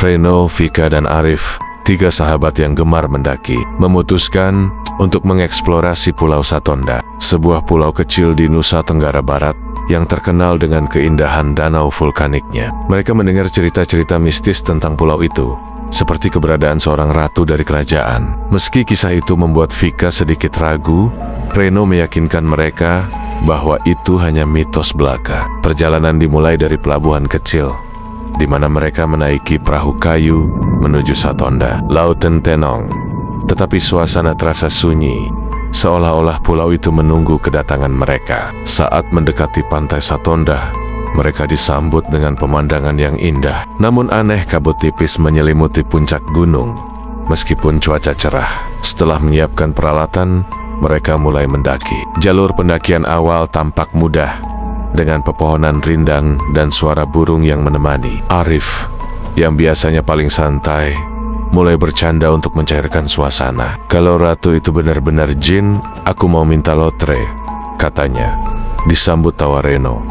Reno, Vika, dan Arif, 3 sahabat yang gemar mendaki, memutuskan untuk mengeksplorasi Pulau Satonda, sebuah pulau kecil di Nusa Tenggara Barat yang terkenal dengan keindahan danau vulkaniknya. Mereka mendengar cerita-cerita mistis tentang pulau itu, seperti keberadaan seorang ratu dari kerajaan. Meski kisah itu membuat Vika sedikit ragu, Reno meyakinkan mereka bahwa itu hanya mitos belaka. Perjalanan dimulai dari pelabuhan kecil, di mana mereka menaiki perahu kayu menuju Satonda, Lautan Tenong. Tetapi suasana terasa sunyi, seolah-olah pulau itu menunggu kedatangan mereka. Saat mendekati pantai Satonda, mereka disambut dengan pemandangan yang indah. Namun aneh, kabut tipis menyelimuti puncak gunung. Meskipun cuaca cerah, setelah menyiapkan peralatan, mereka mulai mendaki. Jalur pendakian awal tampak mudah, dengan pepohonan rindang dan suara burung yang menemani. Arif, yang biasanya paling santai, mulai bercanda untuk mencairkan suasana. "Kalau ratu itu benar-benar jin, aku mau minta lotre," katanya. Disambut tawa Reno.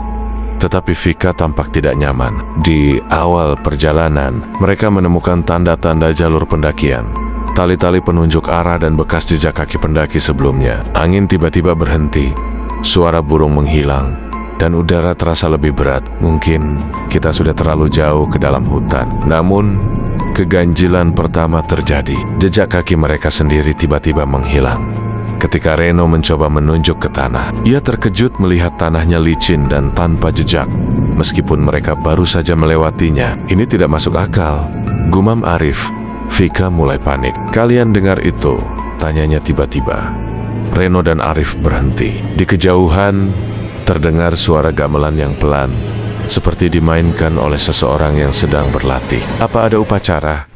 Tetapi Vika tampak tidak nyaman. Di awal perjalanan, mereka menemukan tanda-tanda jalur pendakian, tali-tali penunjuk arah dan bekas jejak kaki pendaki sebelumnya. Angin tiba-tiba berhenti, suara burung menghilang, dan udara terasa lebih berat. Mungkin kita sudah terlalu jauh ke dalam hutan. Namun, keganjilan pertama terjadi. Jejak kaki mereka sendiri tiba-tiba menghilang. Ketika Reno mencoba menunjuk ke tanah, ia terkejut melihat tanahnya licin dan tanpa jejak, meskipun mereka baru saja melewatinya. Ini tidak masuk akal, gumam Arif. Vika mulai panik. "Kalian dengar itu?" tanyanya tiba-tiba. Reno dan Arif berhenti. Di kejauhan, terdengar suara gamelan yang pelan, seperti dimainkan oleh seseorang yang sedang berlatih. "Apa ada upacara?"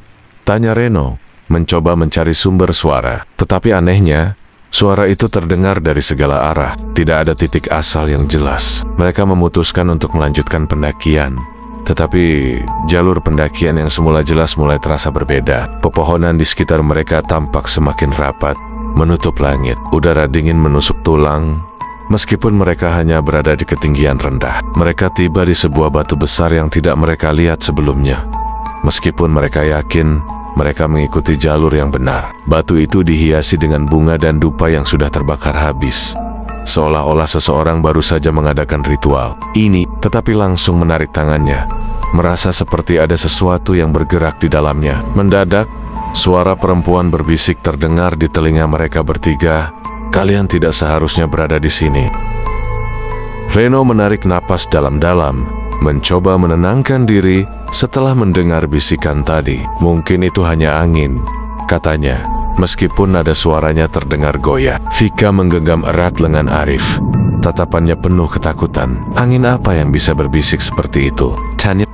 tanya Reno, mencoba mencari sumber suara. Tetapi anehnya, suara itu terdengar dari segala arah. Tidak ada titik asal yang jelas. Mereka memutuskan untuk melanjutkan pendakian. Tetapi jalur pendakian yang semula jelas mulai terasa berbeda. Pepohonan di sekitar mereka tampak semakin rapat, menutup langit. Udara dingin menusuk tulang. Meskipun mereka hanya berada di ketinggian rendah, mereka tiba di sebuah batu besar yang tidak mereka lihat sebelumnya. Meskipun mereka yakin mereka mengikuti jalur yang benar, batu itu dihiasi dengan bunga dan dupa yang sudah terbakar habis, seolah-olah seseorang baru saja mengadakan ritual ini. Tetapi langsung menarik tangannya, merasa seperti ada sesuatu yang bergerak di dalamnya. Mendadak, suara perempuan berbisik terdengar di telinga mereka bertiga. "Kalian tidak seharusnya berada di sini." Reno menarik napas dalam-dalam, mencoba menenangkan diri setelah mendengar bisikan tadi. "Mungkin itu hanya angin," katanya, meskipun nada suaranya terdengar goyah. Vika menggenggam erat lengan Arif. Tatapannya penuh ketakutan. Angin apa yang bisa berbisik seperti itu?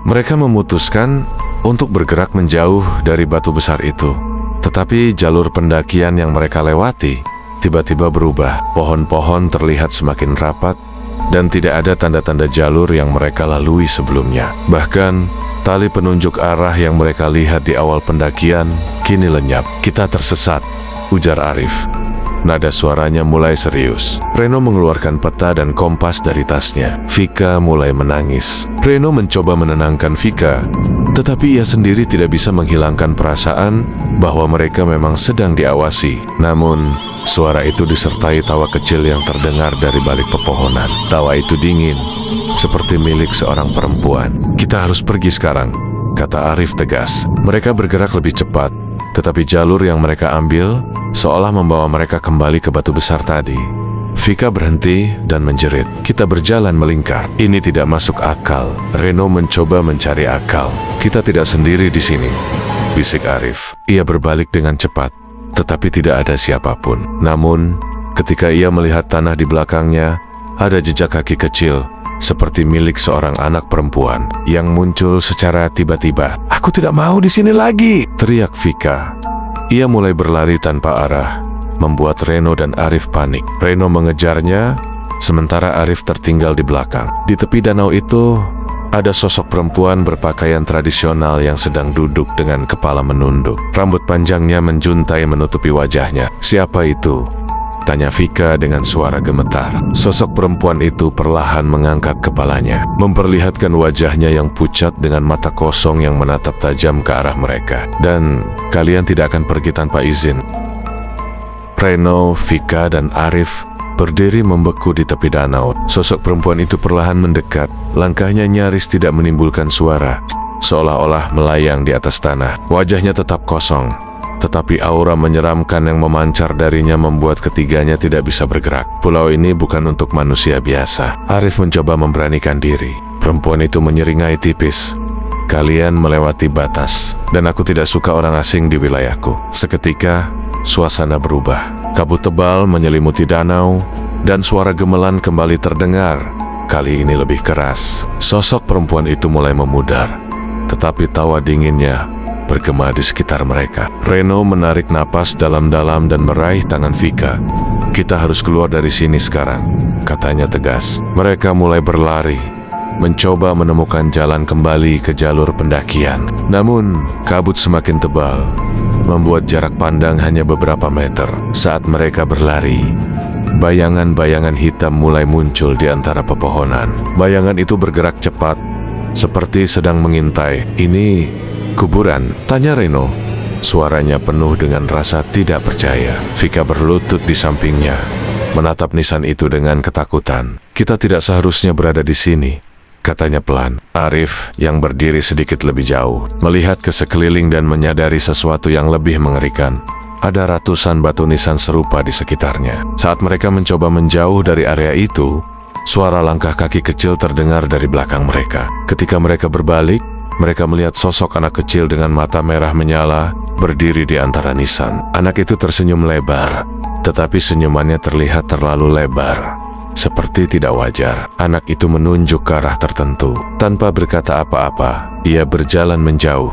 Mereka memutuskan untuk bergerak menjauh dari batu besar itu. Tetapi jalur pendakian yang mereka lewati tiba-tiba berubah. Pohon-pohon terlihat semakin rapat, dan tidak ada tanda-tanda jalur yang mereka lalui sebelumnya. Bahkan, tali penunjuk arah yang mereka lihat di awal pendakian kini lenyap. "Kita tersesat," ujar Arif. Nada suaranya mulai serius. Reno mengeluarkan peta dan kompas dari tasnya. Vika mulai menangis. Reno mencoba menenangkan Vika, tetapi ia sendiri tidak bisa menghilangkan perasaan bahwa mereka memang sedang diawasi. Namun, suara itu disertai tawa kecil yang terdengar dari balik pepohonan. Tawa itu dingin, seperti milik seorang perempuan. "Kita harus pergi sekarang," kata Arif tegas. Mereka bergerak lebih cepat, tetapi jalur yang mereka ambil seolah membawa mereka kembali ke batu besar tadi. Vika berhenti dan menjerit. "Kita berjalan melingkar. Ini tidak masuk akal." Reno mencoba mencari akal. "Kita tidak sendiri di sini," bisik Arif. Ia berbalik dengan cepat, tetapi tidak ada siapapun. Namun, ketika ia melihat tanah di belakangnya, ada jejak kaki kecil, seperti milik seorang anak perempuan, yang muncul secara tiba-tiba. "Aku tidak mau di sini lagi!" teriak Vika. Ia mulai berlari tanpa arah, membuat Reno dan Arif panik. Reno mengejarnya, sementara Arif tertinggal di belakang. Di tepi danau itu, ada sosok perempuan berpakaian tradisional yang sedang duduk dengan kepala menunduk. Rambut panjangnya menjuntai menutupi wajahnya. "Siapa itu?" Tanya Vika dengan suara gemetar. Sosok perempuan itu perlahan mengangkat kepalanya, memperlihatkan wajahnya yang pucat dengan mata kosong yang menatap tajam ke arah mereka. Dan kalian tidak akan pergi tanpa izin. Reno, Vika, dan Arif berdiri membeku di tepi danau. Sosok perempuan itu perlahan mendekat. Langkahnya nyaris tidak menimbulkan suara, seolah-olah melayang di atas tanah. Wajahnya tetap kosong, tetapi aura menyeramkan yang memancar darinya membuat ketiganya tidak bisa bergerak. Pulau ini bukan untuk manusia biasa. Arif mencoba memberanikan diri. Perempuan itu menyeringai tipis. Kalian melewati batas, dan aku tidak suka orang asing di wilayahku. Seketika, suasana berubah. Kabut tebal menyelimuti danau, dan suara gemelan kembali terdengar. Kali ini lebih keras. Sosok perempuan itu mulai memudar, tetapi tawa dinginnya bergema di sekitar mereka. Reno menarik napas dalam-dalam dan meraih tangan Vika. Kita harus keluar dari sini sekarang, katanya tegas. Mereka mulai berlari, mencoba menemukan jalan kembali ke jalur pendakian. Namun, kabut semakin tebal, membuat jarak pandang hanya beberapa meter. Saat mereka berlari, bayangan-bayangan hitam mulai muncul di antara pepohonan. Bayangan itu bergerak cepat, seperti sedang mengintai. Ini kuburan? Tanya Reno. Suaranya penuh dengan rasa tidak percaya. Vika berlutut di sampingnya, menatap nisan itu dengan ketakutan. Kita tidak seharusnya berada di sini, katanya pelan. Arif, yang berdiri sedikit lebih jauh, melihat ke sekeliling dan menyadari sesuatu yang lebih mengerikan. Ada ratusan batu nisan serupa di sekitarnya. Saat mereka mencoba menjauh dari area itu, suara langkah kaki kecil terdengar dari belakang mereka. Ketika mereka berbalik, mereka melihat sosok anak kecil dengan mata merah menyala berdiri di antara nisan. Anak itu tersenyum lebar, tetapi senyumannya terlihat terlalu lebar, seperti tidak wajar. Anak itu menunjuk ke arah tertentu. Tanpa berkata apa-apa, ia berjalan menjauh,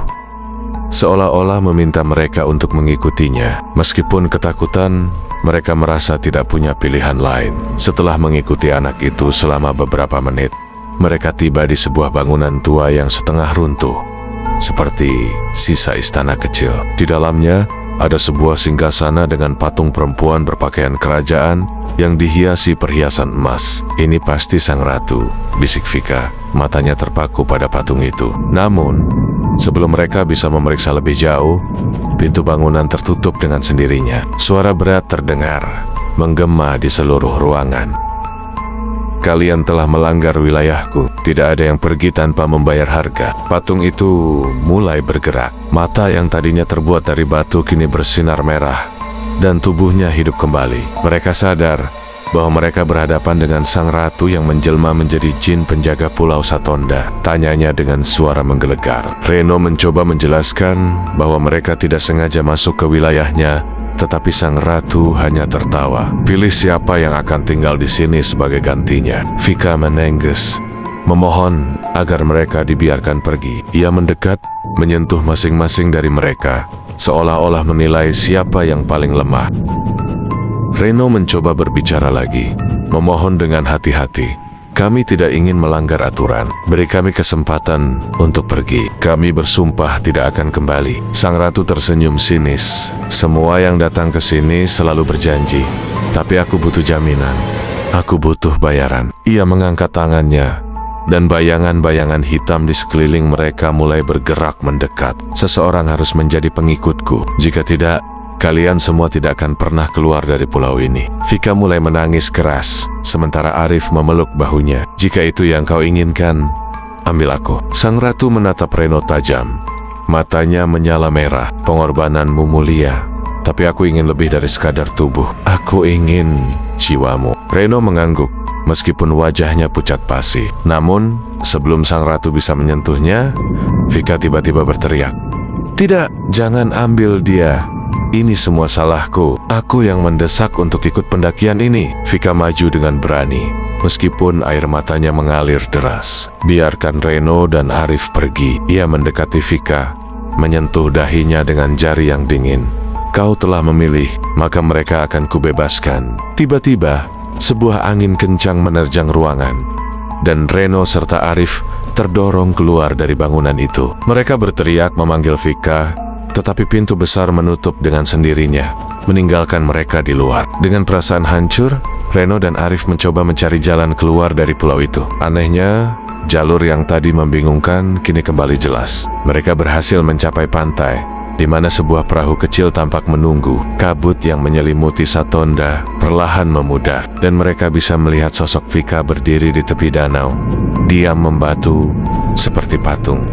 seolah-olah meminta mereka untuk mengikutinya. Meskipun ketakutan, mereka merasa tidak punya pilihan lain. Setelah mengikuti anak itu selama beberapa menit, mereka tiba di sebuah bangunan tua yang setengah runtuh, seperti sisa istana kecil. Di dalamnya ada sebuah singgasana dengan patung perempuan berpakaian kerajaan yang dihiasi perhiasan emas. Ini pasti sang ratu, bisik Vika, matanya terpaku pada patung itu. Namun, sebelum mereka bisa memeriksa lebih jauh, pintu bangunan tertutup dengan sendirinya. Suara berat terdengar, menggema di seluruh ruangan. Kalian telah melanggar wilayahku. Tidak ada yang pergi tanpa membayar harga. Patung itu mulai bergerak. Mata yang tadinya terbuat dari batu kini bersinar merah, dan tubuhnya hidup kembali. Mereka sadar bahwa mereka berhadapan dengan sang ratu yang menjelma menjadi jin penjaga Pulau Satonda. Tanyanya dengan suara menggelegar. Reno mencoba menjelaskan bahwa mereka tidak sengaja masuk ke wilayahnya, tetapi sang ratu hanya tertawa. Pilih siapa yang akan tinggal di sini sebagai gantinya. Vika menengges, memohon agar mereka dibiarkan pergi. Ia mendekat, menyentuh masing-masing dari mereka, seolah-olah menilai siapa yang paling lemah. Reno mencoba berbicara lagi, memohon dengan hati-hati. Kami tidak ingin melanggar aturan. Beri kami kesempatan untuk pergi. Kami bersumpah tidak akan kembali. Sang ratu tersenyum sinis. Semua yang datang ke sini selalu berjanji, tapi aku butuh jaminan. Aku butuh bayaran. Ia mengangkat tangannya, dan bayangan-bayangan hitam di sekeliling mereka mulai bergerak mendekat. Seseorang harus menjadi pengikutku. Jika tidak, kalian semua tidak akan pernah keluar dari pulau ini. Vika mulai menangis keras, sementara Arif memeluk bahunya. Jika itu yang kau inginkan, ambil aku. Sang ratu menatap Reno tajam. Matanya menyala merah. Pengorbananmu mulia, tapi aku ingin lebih dari sekadar tubuh. Aku ingin jiwamu. Reno mengangguk, meskipun wajahnya pucat pasi. Namun, sebelum sang ratu bisa menyentuhnya, Vika tiba-tiba berteriak, "Tidak, jangan ambil dia. Ini semua salahku. Aku yang mendesak untuk ikut pendakian ini." Vika maju dengan berani, meskipun air matanya mengalir deras. Biarkan Reno dan Arif pergi. Ia mendekati Vika, menyentuh dahinya dengan jari yang dingin. Kau telah memilih, maka mereka akan kubebaskan. Tiba-tiba, sebuah angin kencang menerjang ruangan, dan Reno serta Arif terdorong keluar dari bangunan itu. Mereka berteriak memanggil Vika, tetapi pintu besar menutup dengan sendirinya, meninggalkan mereka di luar. Dengan perasaan hancur, Reno dan Arif mencoba mencari jalan keluar dari pulau itu. Anehnya, jalur yang tadi membingungkan kini kembali jelas. Mereka berhasil mencapai pantai, di mana sebuah perahu kecil tampak menunggu. Kabut yang menyelimuti Satonda perlahan memudar, dan mereka bisa melihat sosok Vika berdiri di tepi danau, diam membatu seperti patung.